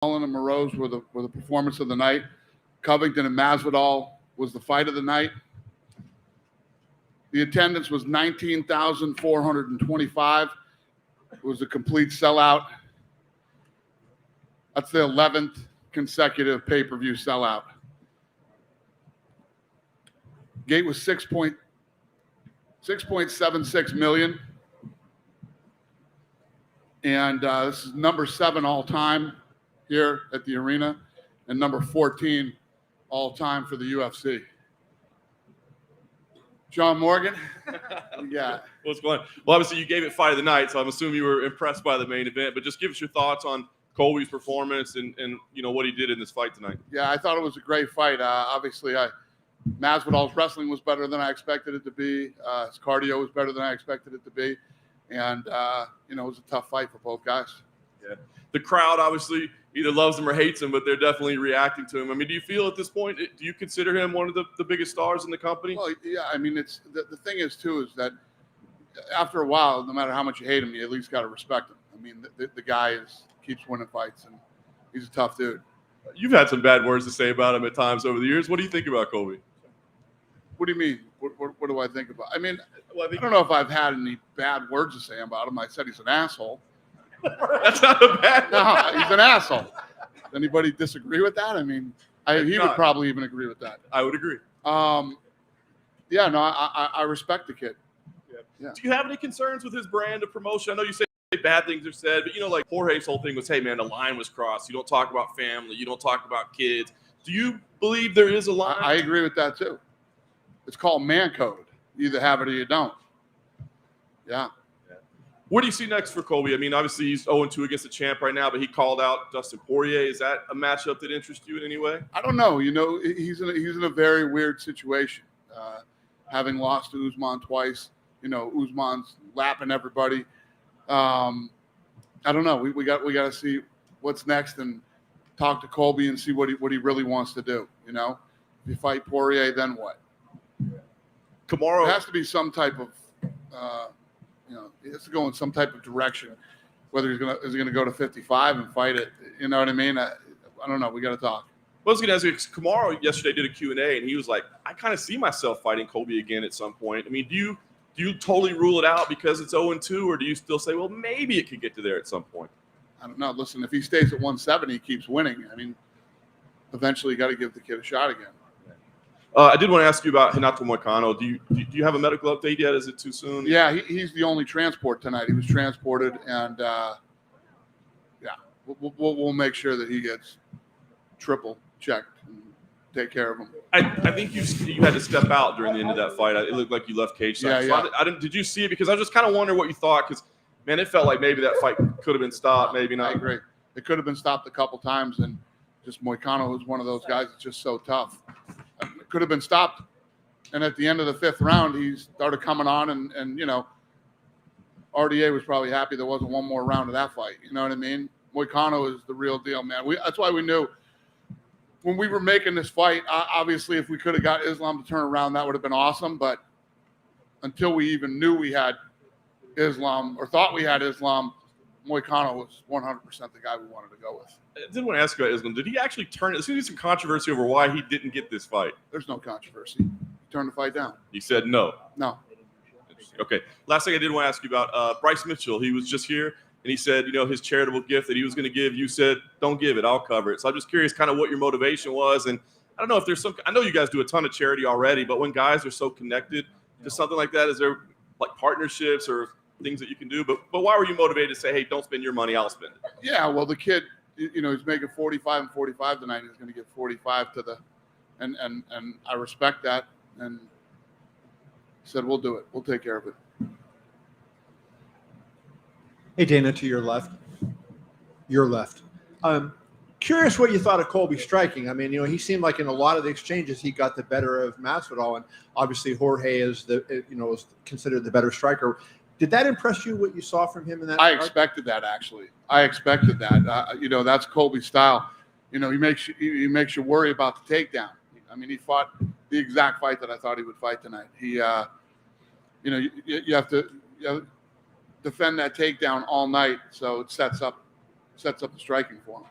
Mullen and Moroz were the performance of the night. Covington and Masvidal was the fight of the night. The attendance was 19,425. It was a complete sellout. That's the 11th consecutive pay-per-view sellout. Gate was 6.76 million. And this is number 7 all-time here at the arena and number 14 all-time for the UFC. John Morgan? Yeah. What's going on? Well, obviously you gave it fight of the night, so I'm assuming you were impressed by the main event, but just give us your thoughts on Colby's performance and what he did in this fight tonight. Yeah, I thought it was a great fight. Obviously, Masvidal's wrestling was better than I expected it to be. His cardio was better than I expected it to be. And, it was a tough fight for both guys. Yeah. The crowd obviously either loves him or hates him, but they're definitely reacting to him. I mean, do you feel at this point, do you consider him one of the biggest stars in the company? Well, yeah, I mean, it's the thing is, too, is that after a while, no matter how much you hate him, you at least got to respect him. I mean, the guy keeps winning fights, and he's a tough dude. You've had some bad words to say about him at times over the years. What do you think about Colby? What do you mean? What do I think about? I mean, I don't know if I've had any bad words to say about him. I said he's an asshole. That's not a bad word. No, he's an asshole. Does anybody disagree with that? I mean, he would probably even agree with that. I would agree. I respect the kid. Yeah. Do you have any concerns with his brand of promotion? I know you say bad things are said, but like Jorge's whole thing was, hey man, the line was crossed. You don't talk about family. You don't talk about kids. Do you believe there is a line? I agree with that too. It's called man code. You either have it or you don't. Yeah. What do you see next for Colby? I mean, obviously he's 0-2 against the champ right now, but he called out Dustin Poirier. Is that a matchup that interests you in any way? I don't know. He's in a very weird situation. Having lost to Usman twice, Usman's lapping everybody. I don't know. We got to see what's next and talk to Colby and see what he really wants to do. If you fight Poirier, then what? Kamaru has to be some type of, he has to go in some type of direction. Whether is he gonna go to 55 and fight it? You know what I mean? I don't know. We got to talk. Well, I was going to ask you, Kamaru yesterday did a Q&A, and he was like, I kind of see myself fighting Colby again at some point. I mean, do you totally rule it out because it's 0-2, or do you still say, well, maybe it could get to there at some point? I don't know. Listen, if he stays at 170, he keeps winning. I mean, eventually you got to give the kid a shot again. I did want to ask you about Renato Moicano. Do you have a medical update yet? Is it too soon? Yeah, he's the only transport tonight. He was transported, and we'll make sure that he gets triple checked and take care of him. I think you had to step out during the end of that fight. It looked like you left cage side. Yeah. So I didn't. Did you see it? Because I was just kind of wondering what you thought. Because man, it felt like maybe that fight could have been stopped. Maybe not. I agree. It could have been stopped a couple times, and just Moicano is one of those guys that's just so tough. It could have been stopped, and at the end of the 5th round, he started coming on, and RDA was probably happy there wasn't one more round of that fight. You know what I mean? Moicano is the real deal, man. That's why we knew when we were making this fight. Obviously, if we could have got Islam to turn around, that would have been awesome. But until we even knew we had Islam or thought we had Islam, Moicano was 100% the guy we wanted to go with. I did want to ask you about Islam. Did he actually turn? There's going to be some controversy over why he didn't get this fight. There's no controversy. He turned the fight down. He said no. No. Okay. Last thing I did want to ask you about Bryce Mitchell. He was just here, and he said, his charitable gift that he was going to give. You said, don't give it. I'll cover it. So I'm just curious kind of what your motivation was. And I don't know if there's I know you guys do a ton of charity already, but when guys are so connected to something like that, is there like partnerships or things that you can do? But why were you motivated to say, hey, don't spend your money, I'll spend it? Yeah, well, the kid, he's making 45 and 45 tonight. He's going to get 45 to and I respect that. And said, we'll do it. We'll take care of it. Hey, Dana, to your left. Your left. Curious what you thought of Colby striking. I mean, he seemed like in a lot of the exchanges he got the better of Masvidal, and obviously Jorge is is considered the better striker. Did that impress you, what you saw from him in that? I expected that, actually. I expected that. That's Colby's style. He makes you worry about the takedown. I mean, he fought the exact fight that I thought he would fight tonight. He, you have to defend that takedown all night, so it sets up the striking for him.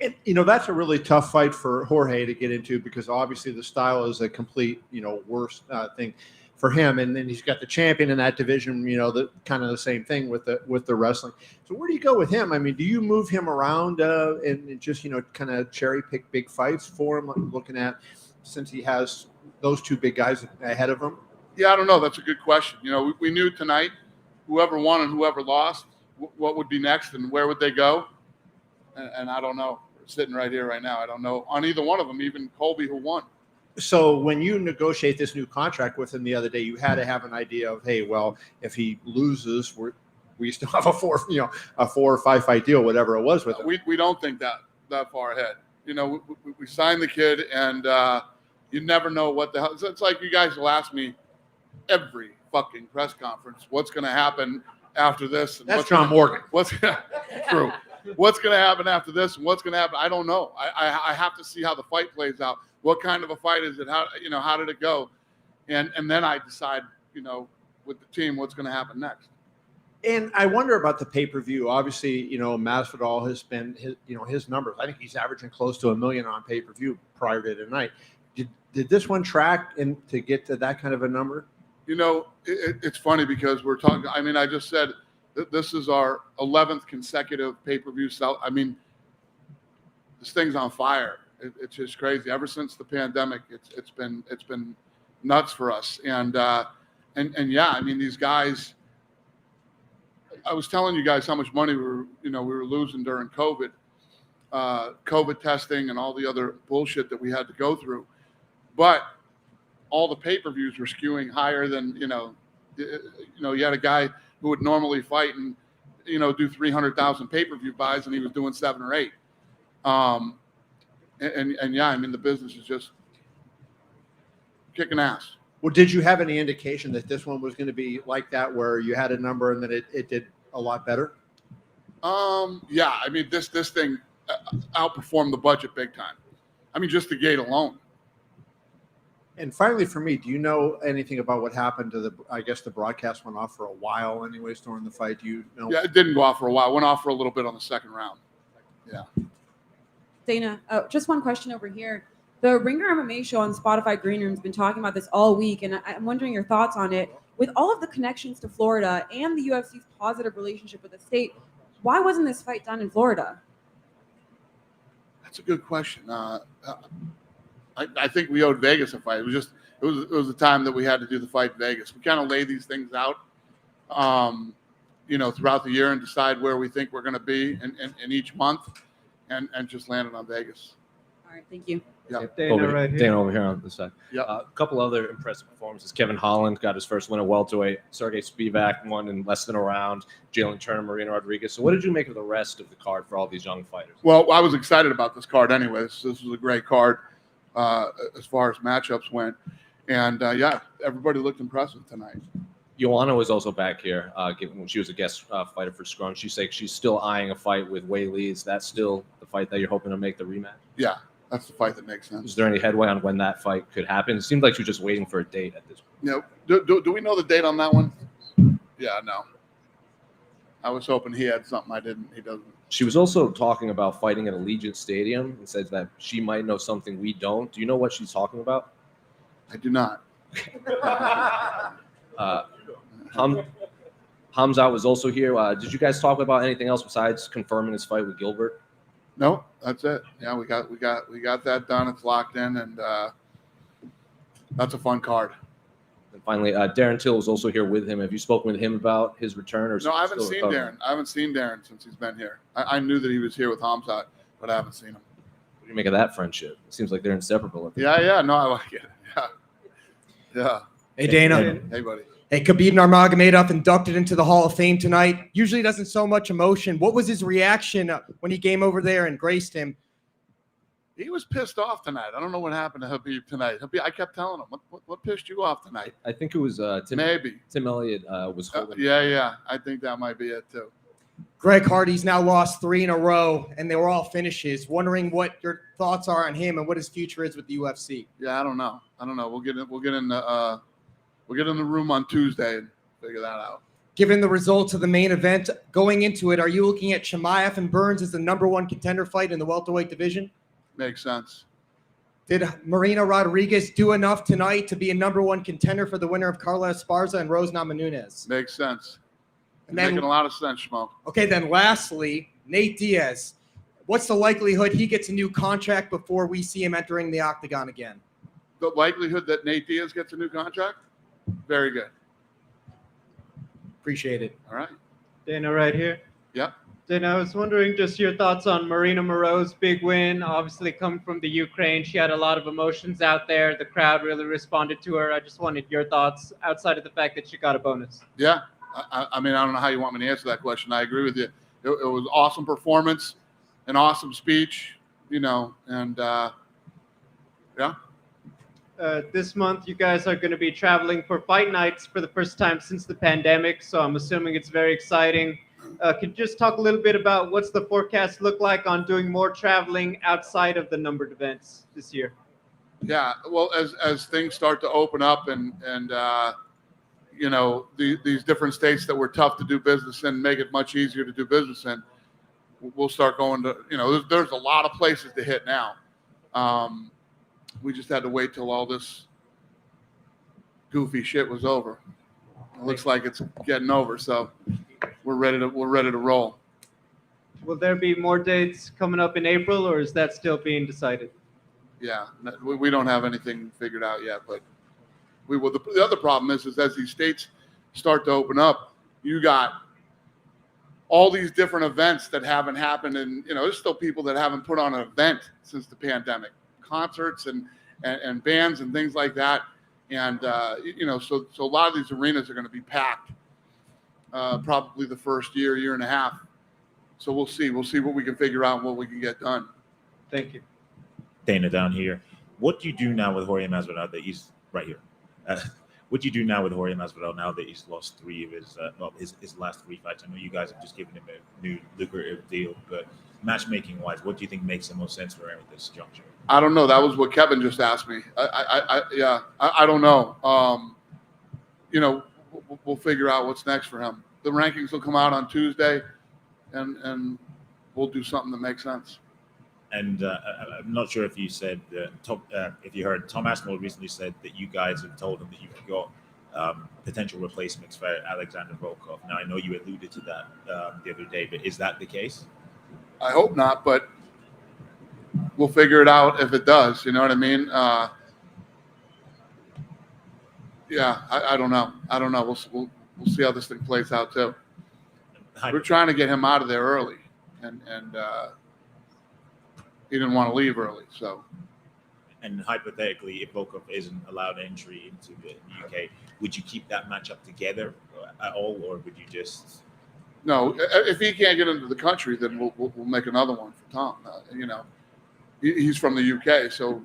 And, that's a really tough fight for Jorge to get into because obviously the style is a complete, worse thing for him. And then he's got the champion in that division, the kind of the same thing with the wrestling. So where do you go with him? I mean, do you move him around and just, kind of cherry pick big fights for him, looking at since he has those two big guys ahead of him? Yeah, I don't know. That's a good question. We knew tonight whoever won and whoever lost, what would be next and where would they go. And I don't know. We're sitting right here right now. I don't know on either one of them, even Colby who won. So when you negotiate this new contract with him the other day, you had to have an idea of, hey, well, if he loses, we still have a 4 or 5 fight deal, whatever it was with him. We don't think that far ahead. We signed the kid, and you never know what the hell. It's like you guys will ask me every fucking press conference, what's going to happen after this? And that's John Morgan. True. What's going to happen after this and what's going to happen? I don't know. I have to see how the fight plays out. What kind of a fight is it? How did it go? And then I decide, with the team, what's going to happen next. And I wonder about the pay-per-view. Obviously, Masvidal has been his numbers. I think he's averaging close to $1 million on pay-per-view prior to tonight. Did this one track to get to that kind of a number? It's funny because we're talking. I mean, I just said that this is our 11th consecutive pay-per-view sell. I mean, this thing's on fire. It's just crazy. Ever since the pandemic, it's been nuts for us. And yeah, I mean, these guys. I was telling you guys how much money we were losing during COVID, COVID testing, and all the other bullshit that we had to go through. But all the pay-per-views were skewing higher than you had a guy who would normally fight and do 300,000 pay-per-view buys, and he was doing 7 or 8. And yeah, I mean, the business is just kicking ass. Well, did you have any indication that this one was going to be like that, where you had a number and that it did a lot better? Yeah, I mean, this thing outperformed the budget big time. I mean, just the gate alone. And finally, for me, do you know anything about what happened to I guess the broadcast went off for a while anyways during the fight. Do you know? Yeah, it didn't go off for a while. It went off for a little bit on the second round. Yeah. Dana, just one question over here. The Ringer MMA show on Spotify Green Room has been talking about this all week, and I'm wondering your thoughts on it. With all of the connections to Florida and the UFC's positive relationship with the state, why wasn't this fight done in Florida? That's a good question. I think we owed Vegas a fight. It was the time that we had to do the fight in Vegas. We kind of lay these things out, throughout the year and decide where we think we're going to be in each month, and just landed on Vegas. All right, thank you. Yeah. Dana over here on this side. Yeah. A couple other impressive performances. Kevin Holland got his first win at welterweight. Sergey Spivak won in less than a round. Jalen Turner, Marina Rodriguez. So what did you make of the rest of the card for all these young fighters? Well, I was excited about this card anyways. This was a great card as far as matchups went. And, yeah, everybody looked impressive tonight. Joanna was also back here. When she was a guest fighter for Scrum. She said she's still eyeing a fight with Wei Lee. Is that still the fight that you're hoping to make the rematch? Yeah. That's the fight that makes sense. Is there any headway on when that fight could happen? It seemed like she was just waiting for a date at this point. Do we know the date on that one? Yeah, no. I was hoping he had something I didn't. He doesn't. She was also talking about fighting at Allegiant Stadium and says that she might know something we don't. Do you know what she's talking about? I do not. Hamzat was also here. Did you guys talk about anything else besides confirming his fight with Gilbert? No, that's it. Yeah, we got that done. It's locked in, and that's a fun card. And finally, Darren Till was also here with him. Have you spoken with him about his return? Or no, I haven't seen Darren. I haven't seen Darren since he's been here. I knew that he was here with Hamzat, but I haven't seen him. What do you make of that friendship? It seems like they're inseparable. Yeah. No, I like it. Yeah. Hey, Dana. Hey, buddy. Hey, Khabib Nurmagomedov inducted into the Hall of Fame tonight. Usually doesn't show much emotion. What was his reaction when he came over there and graced him? He was pissed off tonight. I don't know what happened to Khabib tonight. I kept telling him, what pissed you off tonight? I think it was Tim. Maybe. Tim Elliott was holding. Yeah. I think that might be it, too. Greg Hardy's now lost 3 in a row, and they were all finishes. Wondering what your thoughts are on him and what his future is with the UFC. Yeah, I don't know. We'll get in the room on Tuesday and figure that out. given the results of the main event going into it, are you looking at Chimaev and Burns as the #1 contender fight in the welterweight division? Makes sense. Did Marina Rodriguez do enough tonight to be a #1 contender for the winner of Carla Esparza and Rose Namajunas? Makes sense. And then, Making a lot of sense, Schmo. okay, then lastly, Nate Diaz. What's the likelihood he gets a new contract before we see him entering the octagon again? The likelihood that Nate Diaz gets a new contract? Very good. Appreciate it. All right. Dana, right here. Yep. Dana, I was wondering just your thoughts on Marina Moreau's big win. Obviously, coming from the Ukraine, she had a lot of emotions out there. The crowd really responded to her. I just wanted your thoughts outside of the fact that she got a bonus. Yeah. I mean, I don't know how you want me to answer that question. I agree with you. It was awesome performance, an awesome speech, and yeah. This month, you guys are going to be traveling for fight nights for the first time since the pandemic, so I'm assuming it's very exciting. Could you just talk a little bit about what's the forecast look like on doing more traveling outside of the numbered events this year? Yeah, well, as things start to open up and these different states that were tough to do business in make it much easier to do business in, we'll start going to, there's a lot of places to hit now. We just had to wait till all this goofy shit was over. It looks like it's getting over, so we're ready to roll. Will there be more dates coming up in April, or is that still being decided? Yeah, we don't have anything figured out yet, but we will. The other problem is as these states start to open up, you got all these different events that haven't happened, and there's still people that haven't put on an event since the pandemic, concerts and bands and things like that, and so a lot of these arenas are going to be packed, probably the first year and a half. So we'll see what we can figure out and what we can get done. Thank you. Dana down here. What do you do now with Jorge Masvidal that he's right here? What do you do now with Jorge Masvidal now that he's lost 3 of his last 3 fights? I know you guys have just given him a new lucrative deal, but matchmaking wise, what do you think makes the most sense for him at this juncture? I don't know. That was what Kevin just asked me. I don't know. We'll figure out what's next for him. The rankings will come out on Tuesday, and we'll do something that makes sense. And I'm not sure if you said if you heard Tom Aspinall recently said that you guys have told him that you've got potential replacements for Alexander Volkov. Now I know you alluded to that the other day, but is that the case? I hope not, but we'll figure it out if it does. You know what I mean? I don't know. We'll see how this thing plays out too. We're trying to get him out of there early, and he didn't want to leave early. So, and hypothetically, if Volkov isn't allowed entry into the UK, would you keep that matchup together at all, or would you just? No, if he can't get into the country, then we'll make another one for Tom. He's from the UK, so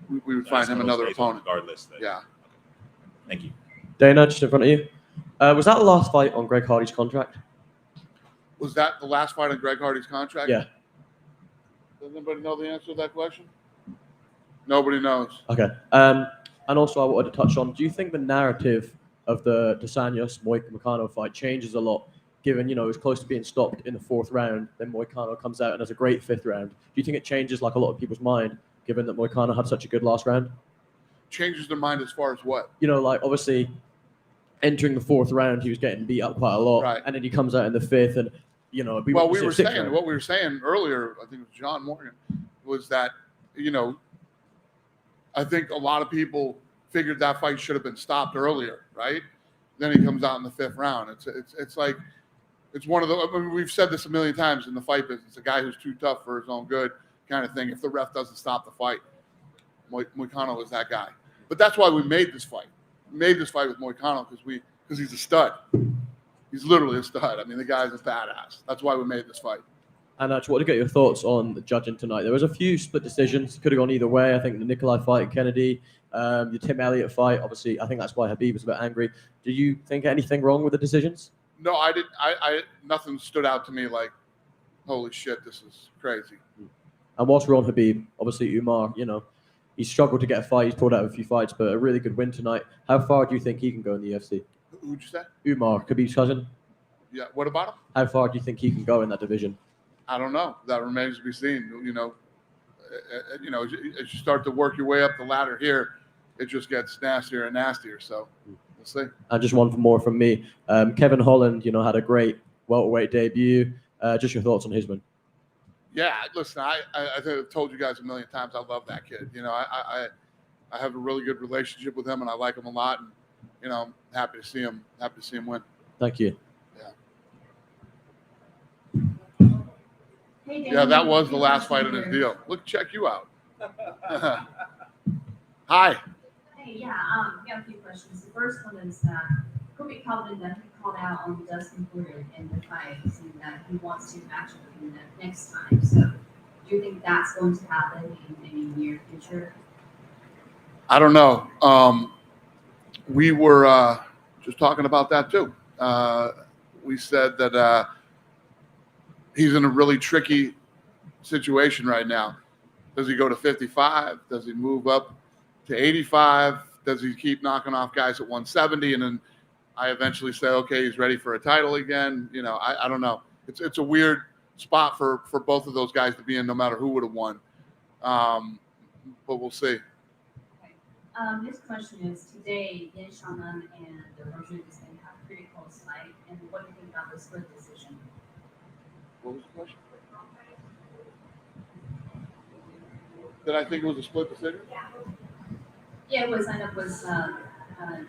we would find him another opponent. Regardless. Then. Yeah. Okay. Thank you. Dana, just in front of you. Was that the last fight on Greg Hardy's contract? Was that the last fight on Greg Hardy's contract? Yeah. Does anybody know the answer to that question? Nobody knows. Okay. And also, I wanted to touch on, do you think the narrative of the Dos Anjos Moicano fight changes a lot, given, it was close to being stopped in the 4th round, then Moicano comes out and has a great 5th round. Do you think it changes, like, a lot of people's mind, given that Moicano had such a good last round? Changes their mind as far as what? Obviously, entering the 4th round, he was getting beat up quite a lot. Right. And then he comes out in the 5th and, what we were saying earlier, I think it was John Morgan, was that, I think a lot of people figured that fight should have been stopped earlier, right? Then he comes out in the 5th round. It's like, it's one of the, we've said this a million times in the fight business, a guy who's too tough for his own good kind of thing. If the ref doesn't stop the fight, Moicano is that guy. But that's why we made this fight. We made this fight with Moicano because he's a stud. He's literally a stud. I mean, the guy's a badass. That's why we made this fight. And I just wanted to get your thoughts on the judging tonight. There was a few split decisions. Could have gone either way. I think the Nikolai fight at Kennedy, the Tim Elliott fight. Obviously, I think that's why Khabib was a bit angry. Did you think anything wrong with the decisions? No, I didn't. Nothing stood out to me like, holy shit, this is crazy. And whilst we're on Khabib, obviously Umar, he struggled to get a fight. He's pulled out of a few fights, but a really good win tonight. How far do you think he can go in the UFC? Who'd you say? Umar, Khabib's cousin. Yeah. What about him? How far do you think he can go in that division? I don't know. That remains to be seen. As you start to work your way up the ladder here, it just gets nastier and nastier. So we'll see. And just one more from me. Kevin Holland, had a great welterweight debut. Just your thoughts on his win. Yeah, listen, I think I've told you guys a million times I love that kid. I have a really good relationship with him, and I like him a lot. And I'm happy to see him win. Thank you. Yeah, that was the last fight in his deal. Look, check you out. Hi. Hey, yeah, we have a few questions. The first one is Kobe Calvin that he called out on Dustin Poirier in the fight, saying that he wants to match up with him next time. So, do you think that's going to happen in any near future? I don't know. We were just talking about that too. We said that he's in a really tricky situation right now. Does he go to 55? Does he move up to 85? Does he keep knocking off guys at 170? And then I eventually say, okay, he's ready for a title again. I don't know. It's a weird spot for both of those guys to be in, no matter who would have won. But we'll see. Okay. This question is, today, Yan Xiaonan and Rodriguez going to have a pretty close fight. And what do you think about the split decision? What was the question? Did I think it was a split decision? Yeah, it was. I know it was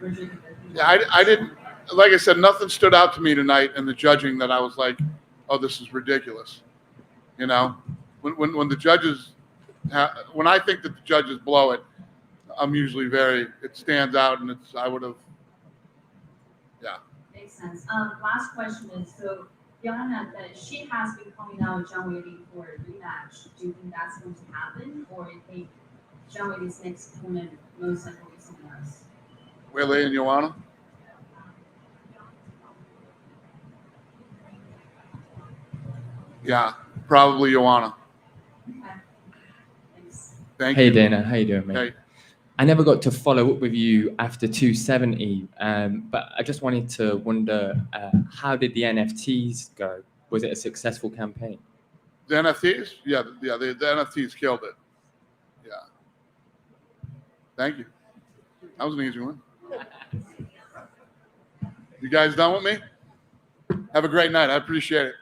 Rodriguez. Yeah, I didn't. Like I said, nothing stood out to me tonight in the judging that I was like, "Oh, this is ridiculous." When the judges, when I think that the judges blow it, I'm usually it stands out, and I would have. Yeah. Makes sense. Last question is, so Joanna, that she has been calling out John Whaley for a rematch. Do you think that's going to happen, or do you think John Whaley's next opponent most likely is someone else? Whaley and Joanna? Yeah, probably Joanna. Okay. Thanks. Thank Hey you. Dana, how you doing, mate? Hey. I never got to follow up with you after 270, but I just wanted to wonder, how did the NFTs go? Was it a successful campaign? The NFTs? Yeah, the NFTs killed it. Yeah. Thank you. That was an easy one. You guys done with me? Have a great night. I appreciate it.